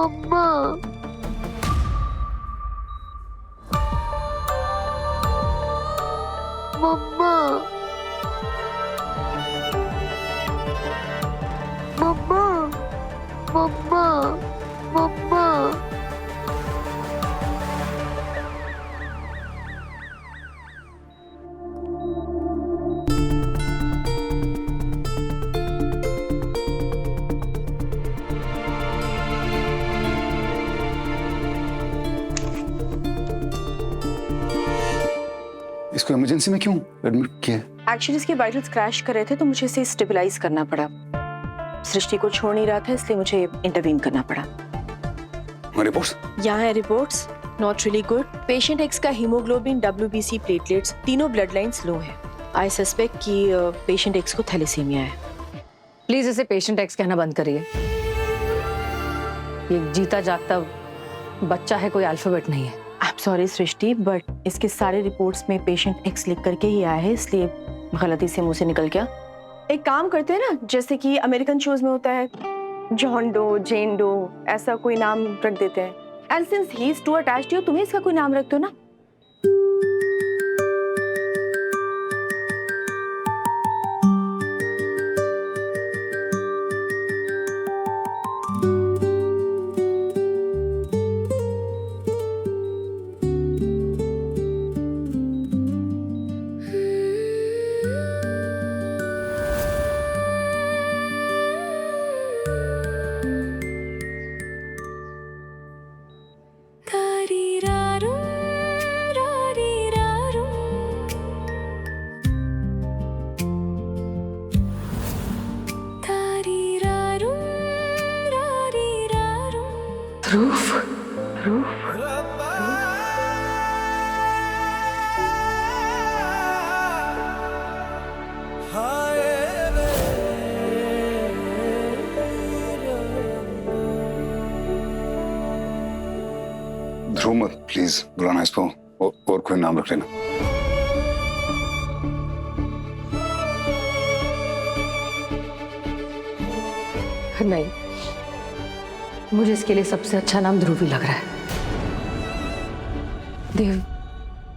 मम्मा मम्मा मम्मा मम्मा मम्मा इसको इमरजेंसी में क्यों एडमिट किया? एक्चुअली इसके वाइटल्स क्रैश कर रहे थे तो मुझे इसे स्टेबलाइज करना पड़ा। सृष्टि को छोड़ नहीं रहा था इसलिए मुझे इंटरवीन करना पड़ा। रिपोर्ट्स यहाँ है reports, not really good. Patient x का हीमोग्लोबिन, WBC, प्लेटलेट्स तीनों ब्लड लाइंस लो है। आई सस्पेक्ट कि पेशेंट एक्स को थैलेसीमिया है। प्लीज इसे पेशेंट एक्स कहना बंद करिए। ये जीता जागता बच्चा है, कोई अल्फाबेट नहीं है। I am sorry Srishti, but इसके सारे रिपोर्ट्स में पेशेंट एक्स लिख करके ही आया है, इसलिए गलती से मुंह से निकल गया। एक काम करते हैं ना, जैसे कि अमेरिकन शोज में होता है जॉन डो, जेन डो, ऐसा कोई नाम रख देते हैं। And since he is too attached to you, तुम्हें इसका कोई नाम रख दो ना। ध्रुव मत प्लीज, बुलाना इसको और कोई नाम रख लेना। नहीं, मुझे इसके लिए सबसे अच्छा नाम ध्रुव ही लग रहा है। देव,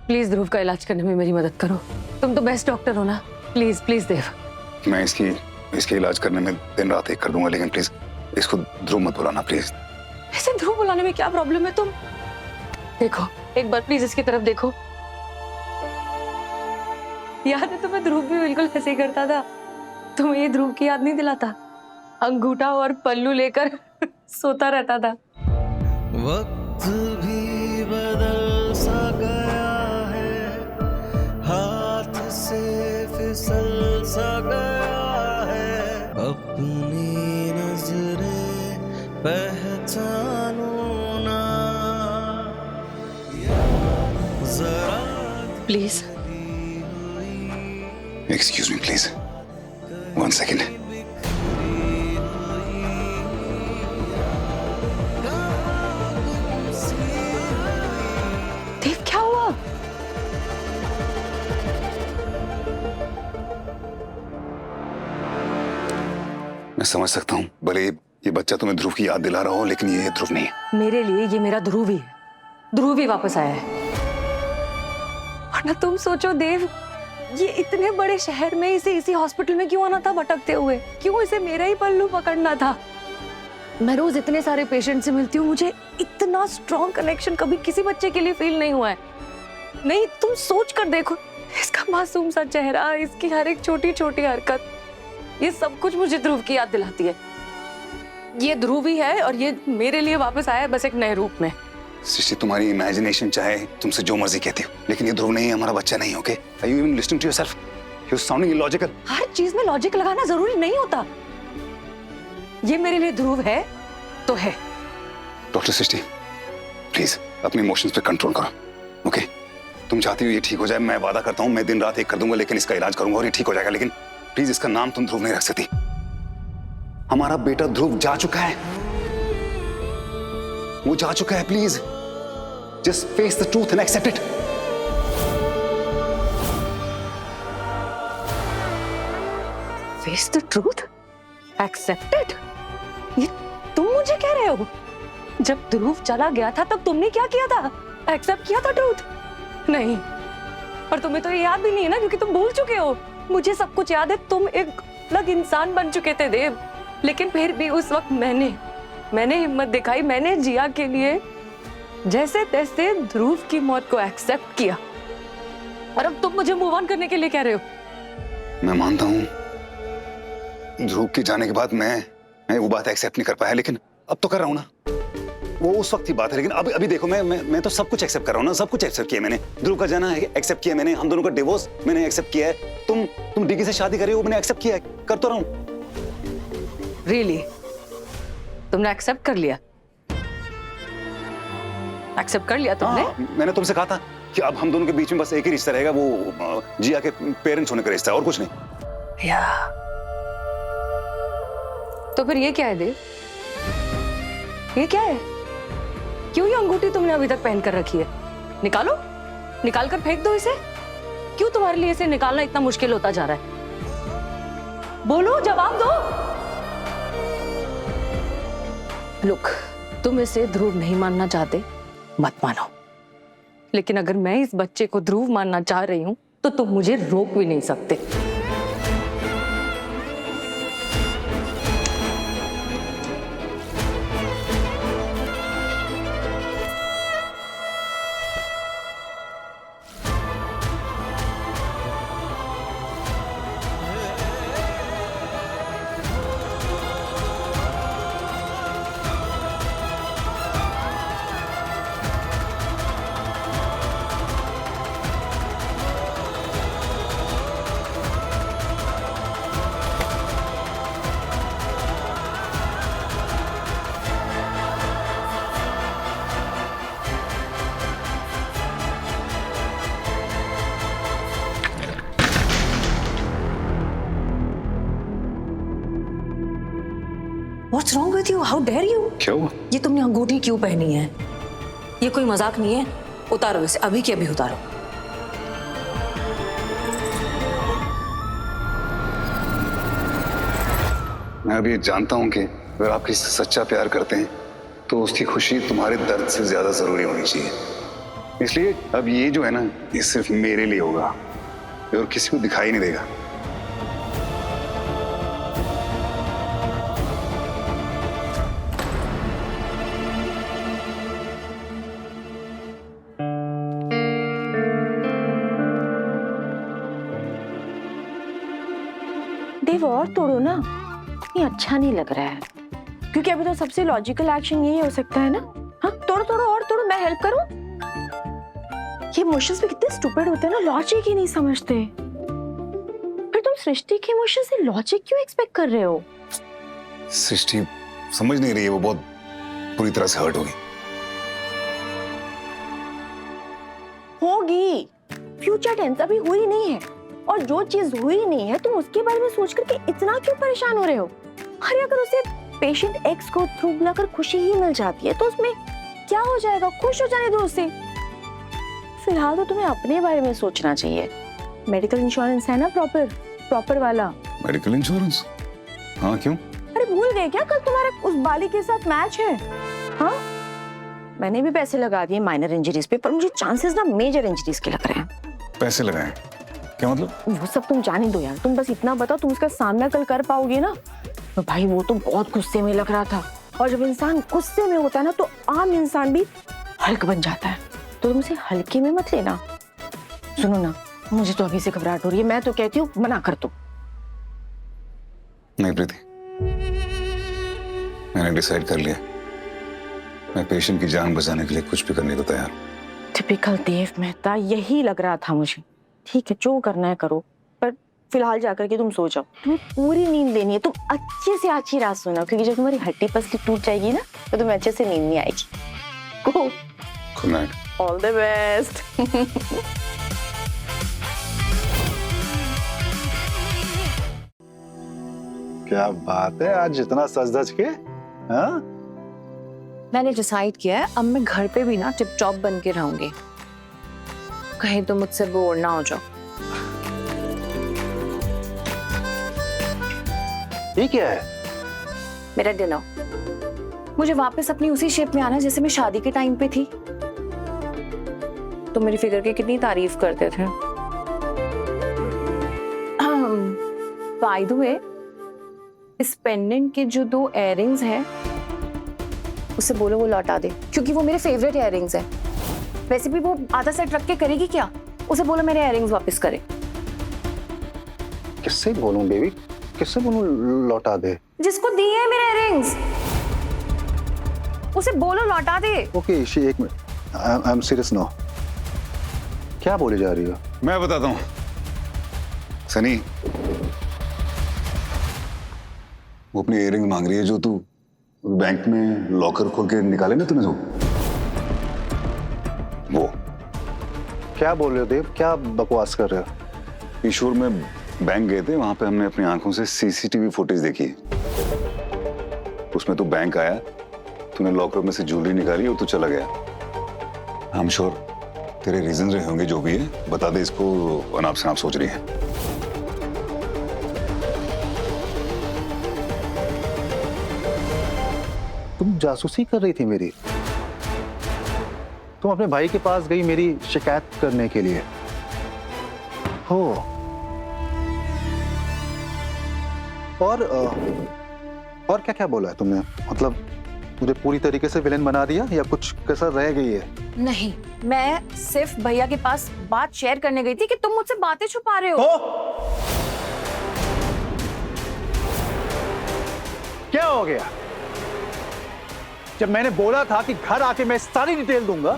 प्लीज ध्रुव का इलाज करने में मेरी मदद करो। तुम तो बेस्ट डॉक्टर हो ना। प्लीज प्लीज देव। मैं इसके इलाज करने में दिन रात एक कर दूंगा, लेकिन प्लीज इसको ध्रुव मत बुलाना प्लीज। ऐसे ध्रुव बुलाने में क्या प्रॉब्लम है? तुम देखो, एक बार प्लीज इसकी तरफ देखो। याद है तुम्हें? ध्रुव भी बिल्कुल ऐसे ही करता था। तुम्हें ये ध्रुव की याद नहीं दिलाता? अंगूठा और पल्लू लेकर सोता रहता था। वक्त भी बदल सा गया है, हाथ से फिसल सा गया है, अपनी नजरें पहचानो ना जरा। Please excuse me please, 1 second. Dev, क्या हुआ? मैं समझ सकता हूँ, भले ये बच्चा तुम्हें ध्रुव की याद दिला रहा हो, लेकिन ये ध्रुव नहीं है। मेरे लिए ये मेरा ध्रुव ही है। ध्रुव ही वापस आया है। वरना तुम सोचो देव, ये इतने बड़े शहर में इसे इसी हॉस्पिटल में क्यों आना था भटकते हुए? क्यों इसे मेरा ही पल्लू पकड़ना था? मैं रोज इतने सारे पेशेंट से मिलती हूँ, मुझे इतना स्ट्रॉन्ग कनेक्शन कभी किसी बच्चे के लिए फील नहीं हुआ है। नहीं, तुम सोच कर देखो, इसका मासूम सा चेहरा, इसकी हर एक छोटी छोटी हरकत, ये सब कुछ मुझे ध्रुव की याद दिलाती है। ये ध्रुव ही है और ये मेरे लिए वापस आया है, बस एक नए रूप में। सृष्टि, तुम्हारी इमेजिनेशन चाहे तुमसे जो मर्जी कहती हो, लेकिन ये ध्रुव नहीं है, हमारा बच्चा नहीं। Okay, are you even listening to yourself? You are sounding illogical. हर चीज में लॉजिक लगाना जरूरी नहीं होता। ये मेरे लिए ध्रुव है तो है। डॉक्टर सृष्टि, प्लीज अपने इमोशंस पे कंट्रोल करो। ओके, तुम चाहती हो ये ठीक हो जाए, मैं वादा करता हूँ मैं दिन रात एक कर दूंगा, लेकिन इसका इलाज करूंगा और ये ठीक हो जाएगा। लेकिन प्लीज इसका नाम तुम ध्रुव नहीं रख सकती। हमारा बेटा ध्रुव जा चुका है, वो जा चुका है। Please just face the truth and accept it. Face the truth, accept it? ये तुम मुझे कह रहे हो? जब ध्रुव चला गया था तब तुमने क्या किया था? एक्सेप्ट किया था ट्रूथ? नहीं। और तुम्हें तो ये याद भी नहीं है ना, क्योंकि तुम भूल चुके हो। मुझे सब कुछ याद है, तुम एक अलग इंसान बन चुके थे देव। लेकिन फिर भी उस वक्त मैंने हिम्मत दिखाई, मैंने जिया के लिए जैसे तैसे ध्रुव की मौत को एक्सेप्ट किया। और अब तुम मुझे मूव ऑन करने के लिए कह रहे हो? मैं मानता हूँ ध्रुव के जाने के बाद मैं वो बात एक्सेप्ट नहीं कर पाया, लेकिन अब तो कर रहा हूँ ना। वो उस वक्त की बात है, लेकिन अभी देखो मैं तो सब कुछ एक्सेप्ट कर रहा हूँ ना। सब कुछ एक्सेप्ट किया मैंने। ध्रुव का जाना एक्सेप्ट किया मैंने, हम दोनों का डिवोर्स मैंने एक्सेप्ट किया है, तुम डिकी से शादी कर रही हो मैंने एक्सेप्ट किया है, कर तो रहा हूँ। रियली? तुमने एक्सेप्ट कर लिया? एक्सेप्ट कर लिया तुमने? मैंने तुमसे कहा था कि अब हम दोनों के बीच में बस एक ही रिश्ता रहेगा, वो जिया के पेरेंट्स होने का रिश्ता, और कुछ नहीं। या तो फिर ये क्या है देव? ये क्या है? क्यों ये अंगूठी तुमने अभी तक पहन कर रखी है? निकालो, निकाल कर फेंक दो इसे। क्यों तुम्हारे लिए इसे निकालना इतना मुश्किल होता जा रहा है? बोलो, जवाब दो। लुक, तुम इसे ध्रुव नहीं मानना चाहते, मत मानो। लेकिन अगर मैं इस बच्चे को ध्रुव मानना चाह रही हूं तो तुम मुझे रोक भी नहीं सकते। What's wrong with you? How dare you? क्या हुआ? ये तुमने अंगूठी क्यों पहनी है? ये कोई मजाक नहीं है। उतारो इसे, अभी के अभी उतारो। मैं अभी जानता हूं कि अगर आप किसी से सच्चा प्यार करते हैं तो उसकी खुशी तुम्हारे दर्द से ज्यादा जरूरी होनी चाहिए। इसलिए अब ये जो है ना, ये सिर्फ मेरे लिए होगा और किसी को दिखाई नहीं देगा। देव, और तोड़ो ना, ये अच्छा नहीं लग रहा है। क्योंकि अभी तो सबसे लॉजिकल एक्शन यही हो सकता है ना। हाँ, तोड़ो तोड़ो और तोड़ो, मैं हेल्प करूं। ये इमोशंस भी कितने स्टूपिड होते हैं ना, लॉजिक ही नहीं समझते। फिर तुम सृष्टि के इमोशन से लॉजिक क्यों एक्सपेक्ट कर रहे हो? सृष्टि समझ नहीं रही है, वो बहुत पूरी तरह से हर्ट होगी। फ्यूचर टेंस अभी हुई नहीं है, और जो चीज हुई नहीं है तुम उसके बारे में सोच करके इतना क्यों परेशान हो रहे हो? अरे अगर उसे पेशेंट एक्स को थ्रू बुलाकर खुशी ही मिल जाती है तो उसमें क्या हो जाएगा? खुश हो जाने दो उसे। फिलहाल तो तुम्हें अपने बारे में सोचना चाहिए। मेडिकल इंश्योरेंस है ना, प्रॉपर वाला। Medical insurance? हाँ, क्यों? अरे भूल गए क्या, कल तुम्हारा उस बाली के साथ मैच है? हाँ, मैंने भी पैसे लगा दिए माइनर इंजरीज पे, पर मुझे चांसेस ना मेजर इंजरीज के लग रहे हैं। पैसे लगाए? क्या मतलब? वो सब तुम जाने दो यार, तुम बस इतना बताओ, तुम उसका सामना कल कर पाओगे ना? तो भाई वो तो बहुत गुस्से में लग रहा था, और जब इंसान गुस्से में होता है ना तो आम इंसान भी हल्क बन जाता है। तो तुम उसे हल्के में मत लेना। सुनो ना, मुझे तो अभी से घबराहट हो रही है, मैं तो कहती हूँ मना कर दो। नहीं प्रीति, मैंने डिसाइड कर लिया, मैं पेशेंट की जान बचाने के लिए कुछ भी करने को तैयार हूं। टिपिकल देव मेहता, यही लग रहा था मुझे। ठीक है, जो करना है करो, पर फिलहाल जाकर के तुम सो जाओ। तुम्हें पूरी नींद लेनी है, तुम अच्छे से अच्छी रात सोना, क्योंकि जब तुम्हारी हड्डी पसली टूट जाएगी ना तो तुम्हें अच्छे से नींद नहीं आएगी। Go, good night, all the best. क्या बात है, आज इतना सज धज के? हाँ, मैंने डिसाइड किया है अब मैं घर पे भी ना टिप टॉप बन के रहूंगी, कहीं तो मुझसे बोर ना हो जाओ। ये क्या है? मेरा डिनर। मुझे वापस अपनी उसी शेप में आना जैसे मैं शादी के टाइम पे थी। तो मेरी फिगर की कितनी तारीफ करते थे। बाय द वे, इस पेंडेंट के जो 2 इयररिंग्स हैं उसे बोलो वो लौटा दे, क्योंकि वो मेरे फेवरेट इयररिंग्स हैं। वैसे भी वो आधा सेट रख के करेगी क्या, उसे बोलो मेरे इयररिंग्स वापस करे। किससे बोलूं बेबी, किससे बोलूं लौटा दे? जिसको दिए हैं मेरे इयररिंग्स उसे बोलो लौटा दे। ओके शी, एक minute, I am serious now. क्या बोले जा रही हो? मैं बताता हूँ सनी, वो अपनी इयररिंग मांग रही है जो तू बैंक में लॉकर खोल के निकाले ना तूने, जो वो। क्या बोल रहे हो देव, क्या बकवास कर रहे हो? ईश्वर में बैंक गए थे, वहां पे हमने अपनी आंखों से सीसीटीवी फुटेज देखी है। उसमें तू बैंक आया, तूने लॉकर में से ज्वेलरी निकाली और तू चला गया। आई एम श्योर तेरे रीजन रहे होंगे, जो भी है बता दे इसको, अनाप शनाप सोच रही है। तुम जासूसी कर रही थी मेरी? तुम अपने भाई के पास गई मेरी शिकायत करने के लिए हो? और क्या क्या बोला है तुमने? मतलब मुझे पूरी तरीके से विलेन बना दिया या कुछ कसर रह गई है? नहीं, मैं सिर्फ भैया के पास बात शेयर करने गई थी कि तुम मुझसे बातें छुपा रहे हो। क्या हो गया? जब मैंने बोला था कि घर आके मैं सारी डिटेल दूंगा,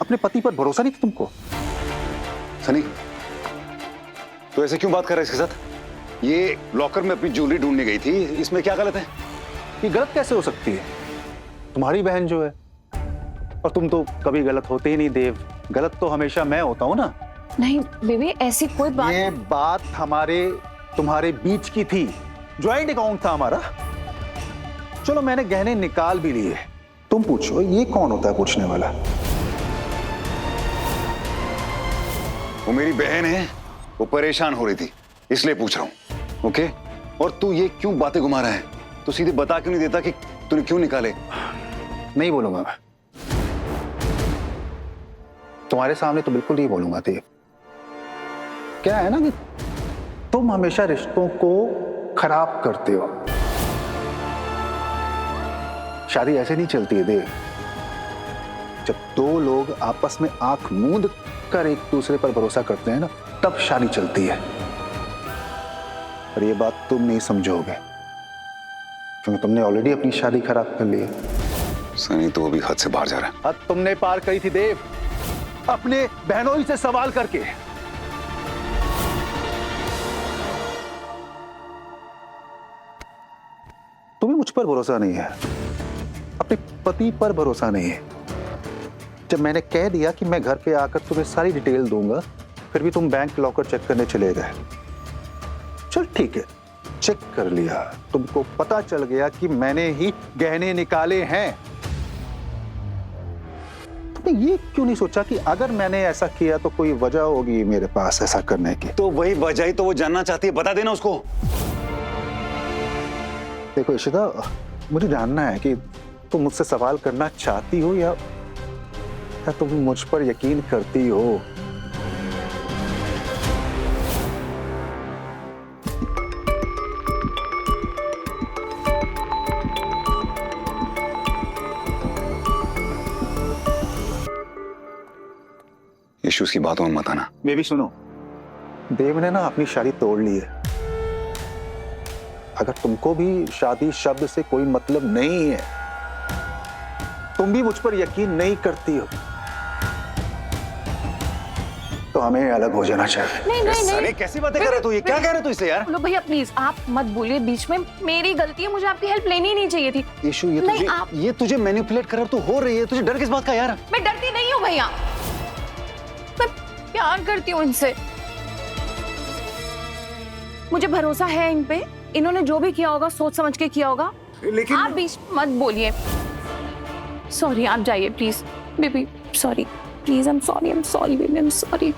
अपने पति पर भरोसा नहीं था तुमको? सनी, तो ऐसे क्यों बात कर रहा है इसके साथ? ये लॉकर में अपनी ज्वेलरी ढूंढने गई थी, इसमें क्या गलत है? ये गलत कैसे हो सकती है? तुम्हारी बहन जो है, और तुम तो कभी गलत होते ही नहीं देव। गलत तो हमेशा मैं होता हूं ना। नहीं बेबी, ऐसी कोई बात। ये बात हमारे तुम्हारे बीच की थी, ज्वाइंट अकाउंट था हमारा। चलो मैंने गहने निकाल भी लिए, तुम पूछो ये कौन होता है पूछने वाला? वो मेरी बहन है, वो परेशान हो रही थी इसलिए पूछ रहा हूं। ओके? और तू ये क्यों बातें घुमा रहा है? तू सीधे बता क्यों नहीं देता कि तूने क्यों निकाले? नहीं बोलूंगा मैं, तुम्हारे सामने तो बिल्कुल नहीं बोलूंगा देव। क्या है ना कि तुम हमेशा रिश्तों को खराब करते हो। शादी ऐसे नहीं चलती है देव। जब 2 लोग आपस में आंख मूंद कर एक दूसरे पर भरोसा करते हैं ना, तब शादी चलती है। पर ये बात तुम नहीं समझोगे, क्योंकि तुमने ऑलरेडी अपनी शादी खराब कर ली है। सनी तो अभी हद से बाहर जा रहा है। हद तुमने पार करी थी देव, अपने बहनोई से सवाल करके। तुम्हें मुझ पर भरोसा नहीं है, अपने पति पर भरोसा नहीं है। जब मैंने कह दिया कि मैं घर पे आकर तुम्हें सारी डिटेल दूंगा, फिर भी तुम बैंक लॉकर चेक करने चले गए। चल ठीक है, चेक कर लिया, तुमको पता चल गया कि मैंने ही गहने निकाले हैं। तुमने ये क्यों नहीं सोचा कि अगर मैंने ऐसा किया तो कोई वजह होगी मेरे पास ऐसा करने की? तो वही वजह ही तो वो जानना चाहती है, बता देना उसको। देखो इशिता, मुझे जानना है कि तुम मुझसे सवाल करना चाहती हो या तुम मुझ पर यकीन करती हो। इश्यूज की बातों में मत आना। बेबी सुनो, देव ने ना अपनी शादी तोड़ ली है। अगर तुमको भी शादी शब्द से कोई मतलब नहीं है, तुम भी मुझ पर यकीन नहीं करती हो, तो हमें अलग हो जाना चाहिए। नहीं नहीं सनी नहीं, कैसी बातें कर रहे तू? ये क्या कह रहे तू इससे यार? लो भैया प्लीज आप मत बोलिए बीच में, मेरी गलती है, मुझे आपकी हेल्प लेनी ही नहीं चाहिए थी। इशू नहीं, ये तुझे मैनिपुलेट कर तू हो रही है, तुझे डर किस बात का यार? मैं डरती नहीं हूँ भैया, मैं प्यार करती हूँ इनसे, मुझे भरोसा है इन पे। इन्होंने जो भी किया होगा सोच समझ के किया होगा। लेकिन आप बीच मत बोलिए। सॉरी, आप जाइए please baby. Sorry please, I am sorry baby, I am sorry.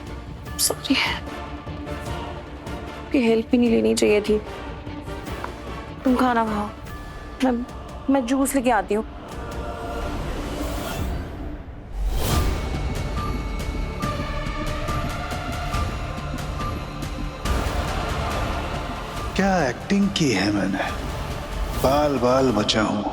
की हेल्प भी नहीं लेनी चाहिए थी। तुम खाना खाओ, मैं मैं जूस लेके आती हूँ। क्या एक्टिंग की है मैंने, बाल बाल बचा हूं।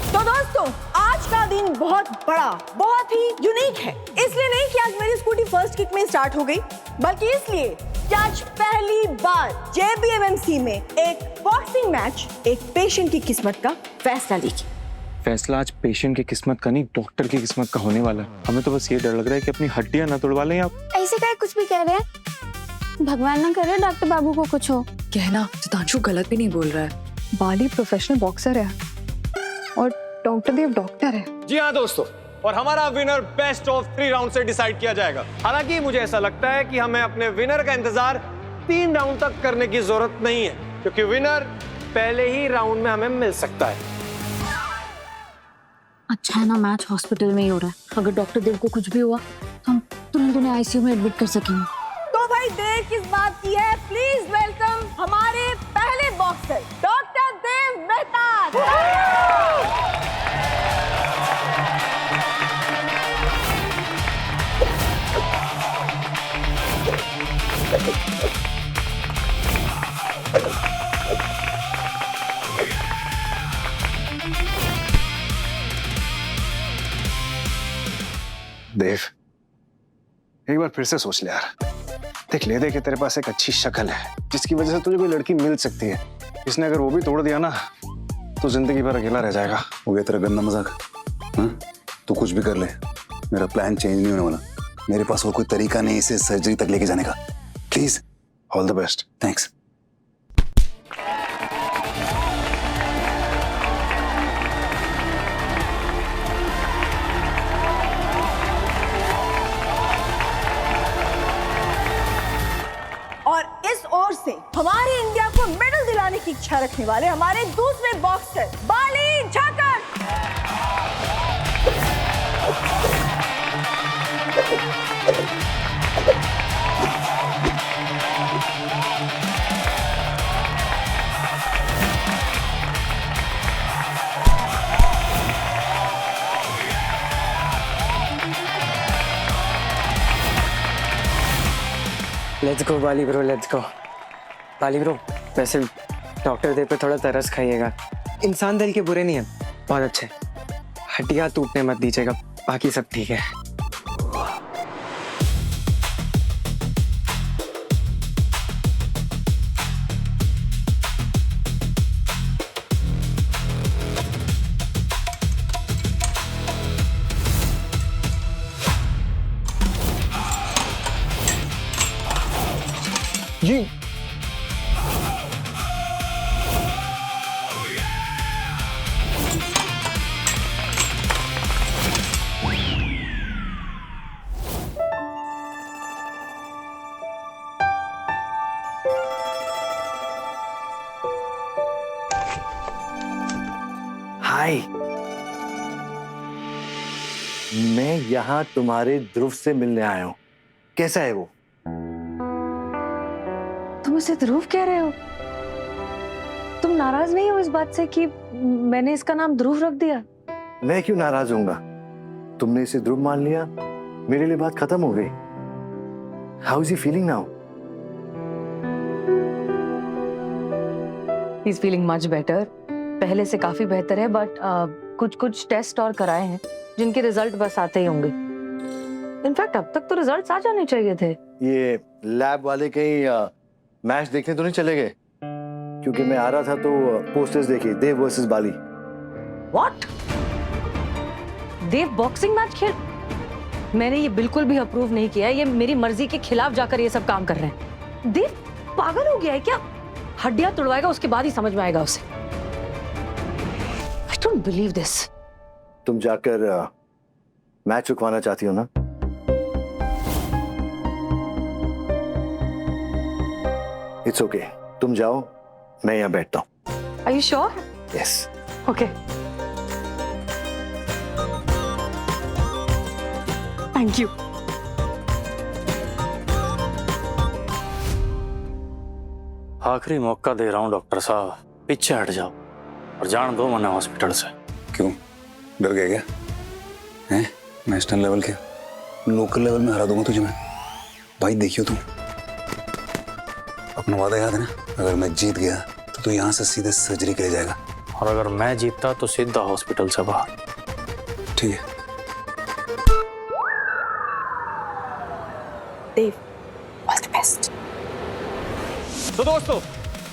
तो दोस्तों, आज का दिन बहुत बड़ा, बहुत ही यूनिक है। इसलिए नहीं कि आज मेरी स्कूटी फर्स्ट किक में स्टार्ट हो गई, बल्कि इसलिए कि आज पहली बार JBMMC में एक बॉक्सिंग मैच एक पेशेंट की किस्मत का फैसला लेगी। फैसला आज पेशेंट की किस्मत का नहीं, डॉक्टर की किस्मत का होने वाला है। हमें तो बस ये डर लग रहा है कि अपनी हड्डियां ना तोड़वा लें आप। ऐसे क्या कुछ भी कह रहे हैं? भगवान ना करे डॉक्टर बाबू को कुछ हो। कहना चितांशु गलत भी नहीं बोल रहा है। बाली प्रोफेशनल बॉक्सर है और डॉक्टर देव डॉक्टर है। जी हाँ दोस्तों, और हमारा विनर बेस्ट ऑफ 3 राउंड से डिसाइड किया जाएगा। हालांकि मुझे ऐसा लगता है कि हमें अपने विनर का इंतजार 3 राउंड तक करने की जरूरत नहीं है, क्योंकि विनर पहले ही राउंड में हमें मिल सकता है। अच्छा है ना मैच हॉस्पिटल में ही हो रहा है। अगर डॉक्टर देव को कुछ भी हुआ तो हम तुरंत उन्हें ICU में एडमिट कर सकेंगे। तो भाई देर किस बात की है, प्लीज वेलकम हमारे पहले बॉक्सर डॉक्टर देव मेहता। देव, एक बार फिर से सोच ले यार। देख ले, देख तेरे पास एक अच्छी शक्ल है जिसकी वजह से तुझे कोई लड़की मिल सकती है। इसने अगर वो भी तोड़ दिया ना तो जिंदगी भर अकेला रह जाएगा। हो गया तेरा गंदा मजाक। हाँ, तू कुछ भी कर ले, मेरा प्लान चेंज नहीं होने वाला। मेरे पास और कोई तरीका नहीं इसे सर्जरी तक लेके जाने का। Please, all the best. Thanks. और इस ओर से हमारे इंडिया को मेडल दिलाने की इच्छा रखने वाले हमारे दूसरे boxer Bali Jhakar. Let's go Bali bro, let's go Bali bro. वैसे डॉक्टर देव पे थोड़ा तरस खाइएगा, इंसान दिल के बुरे नहीं है, बहुत अच्छे। हड्डियां टूटने मत दीजिएगा, बाकी सब ठीक है। जी हाय, मैं यहाँ तुम्हारे ध्रुव से मिलने आया हूँ। कैसा है वो? तुम उसे ध्रुव कह रहे हो? तुम नाराज नहीं हो इस बात से कि मैंने इसका नाम ध्रुव रख दिया? मैं क्यों नाराज होऊंगा? तुमने इसे ध्रुव मान लिया, मेरे लिए बात खत्म हो गई। How is he feeling now? He is feeling much better, पहले से काफी बेहतर है। बट कुछ टेस्ट और कराए हैं जिनके रिजल्ट बस आते ही होंगे। इनफैक्ट अब तक तो रिजल्ट्स आ जाने चाहिए थे। ये लैब वाले कहीं मैच देखने तो नहीं चले गए? क्योंकि मैं आ रहा था तो पोस्टर्स देखे, Dev versus Bali. What? Dev boxing match खेल? मैंने ये बिल्कुल भी अप्रूव नहीं किया। ये मेरी मर्जी के खिलाफ जाकर ये सब काम कर रहे हैं। देव पागल हो गया है क्या? हड्डियां तोड़वाएगा, उसके बाद ही समझ में आएगा उसे। I don't believe this. तुम जाकर मैच रुकवाना चाहती हो ना? इट्स ओके, तुम जाओ, मैं यहाँ बैठता हूँ। Are you sure? Yes, okay thank you. आखिरी मौका दे रहा हूँ डॉक्टर साहब, पीछे हट जाओ और जान दो मने हॉस्पिटल से। क्यों, डर गया क्या? हैं? नेशनल लेवल के लोकल लेवल में हरा दूंगा तुझे मैं। भाई देखियो तुम, अपना वादा याद है ना? अगर मैं जीत गया तो तू यहाँ से सीधे सर्जरी के लिए जाएगा। और अगर मैं जीतता तो सीधा हॉस्पिटल से बाहर। ठीक है। देव, ऑल द बेस्ट। तो दोस्तों,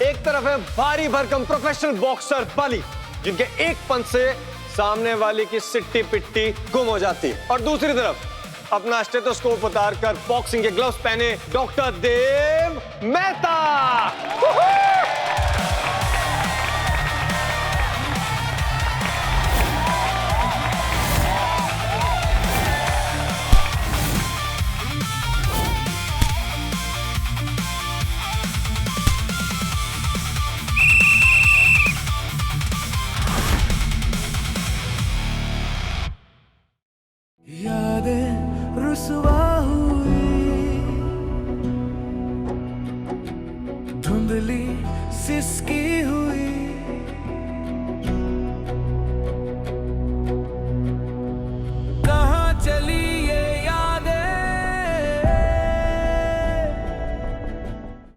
एक तरफ है भारी भरकम प्रोफेशनल बॉक्सर बाली, जिनके एक पंच से सामने वाली की सिट्टी पिट्टी गुम हो जाती है, और दूसरी तरफ अपना स्टेथोस्कोप उतारकर बॉक्सिंग के ग्लव्स पहने डॉक्टर देव मेहता।